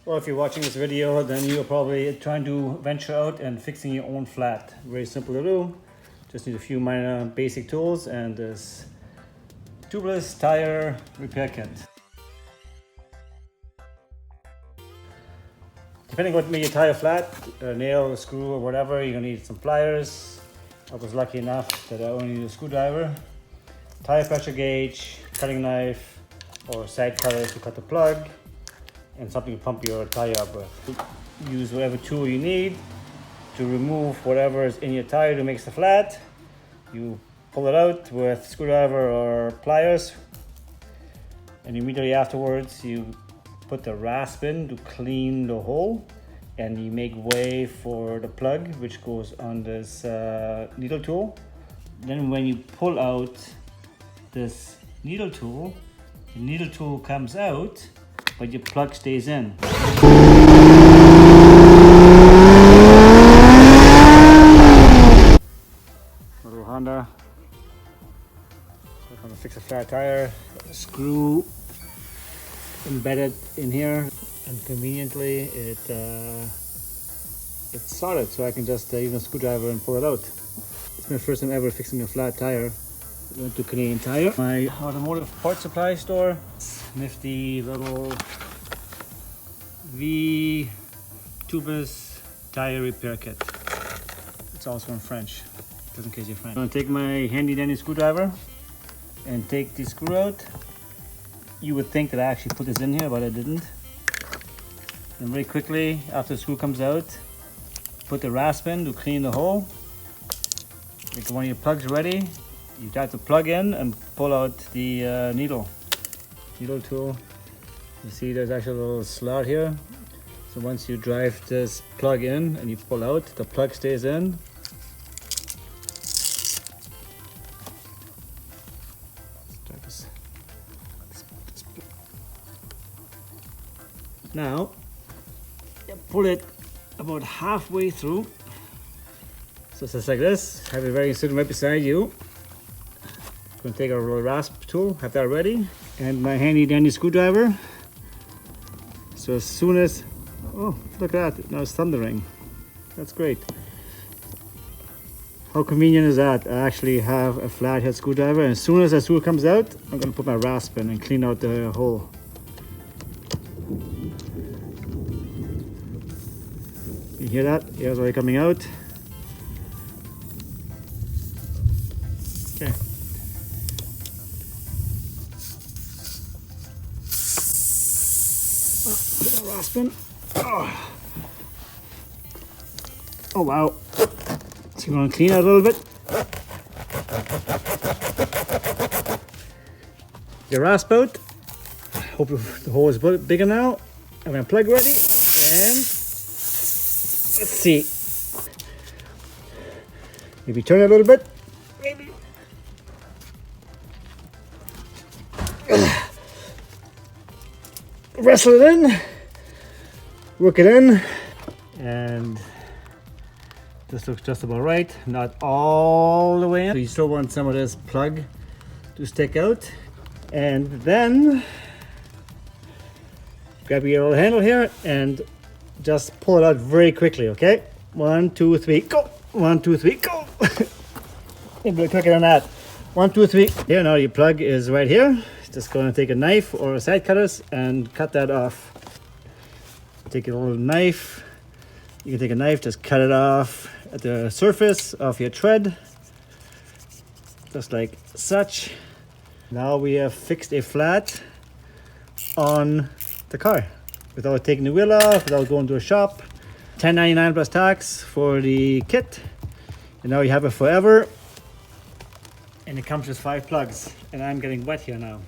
Well, if you're watching this video, then you're probably trying to venture out and fixing your own flat. Very simple to do. Just need a few minor basic tools and this tubeless tire repair kit. Depending on what made your tire flat, a nail, a screw, or whatever, you're gonna need some pliers. I was lucky enough that I only need a screwdriver, tire pressure gauge, cutting knife, or side cutter to cut the plug, and something to pump your tire up with. Use whatever tool you need to remove whatever is in your tire to make the flat. You pull it out with screwdriver or pliers, and immediately afterwards you put the rasp in to clean the hole, and you make way for the plug which goes on this needle tool. Then when you pull out this needle tool, the needle tool comes out, but your plug stays in. Little Honda. I'm gonna fix a flat tire. A screw embedded in here, and conveniently it's solid, so I can just use a screwdriver and pull it out. It's my first time ever fixing a flat tire. I went to Canadian Tire, my automotive parts supply store. Nifty little V tubeless tire repair kit. It's also in French, just in case you're French. I'm gonna take my handy dandy screwdriver and take the screw out. You would think that I actually put this in here, but I didn't. And very quickly, after the screw comes out, put the rasp in to clean the hole. Make one of your plugs ready. You got the plug in and pull out the needle tool. You see there's actually a little slot here. So once you drive this plug in and you pull out, the plug stays in. Now, you pull it about halfway through. So it's just like this. Have it very sitting right beside you. I'm going to take our little rasp tool, have that ready, and my handy dandy screwdriver. So as soon as, oh, look at that, now it's thundering. That's great. How convenient is that? I actually have a flathead screwdriver, and as soon as that screw comes out, I'm going to put my rasp in and clean out the hole. You hear that? Air's already coming out. Okay. Put my rasp in. Oh wow. So you want to clean out a little bit. Your rasp out. Hope the hole is bigger now. I'm going to plug ready, and let's see. Maybe turn it a little bit. Maybe. Wrestle it in. Work it in. And this looks just about right. Not all the way in. So you still want some of this plug to stick out. And then grab your little handle here and just pull it out very quickly, okay? 1, 2, 3, go! 1, 2, 3, go! Maybe a bit quicker than that. 1, 2, 3. Here now your plug is right here. Just going to take a knife or a side cutters and cut that off. Take a little knife. You can take a knife, just cut it off at the surface of your tread. Just like such. Now we have fixed a flat on the car without taking the wheel off, without going to a shop. $10.99 plus tax for the kit, and now you have it forever. And it comes with 5 plugs, and I'm getting wet here now.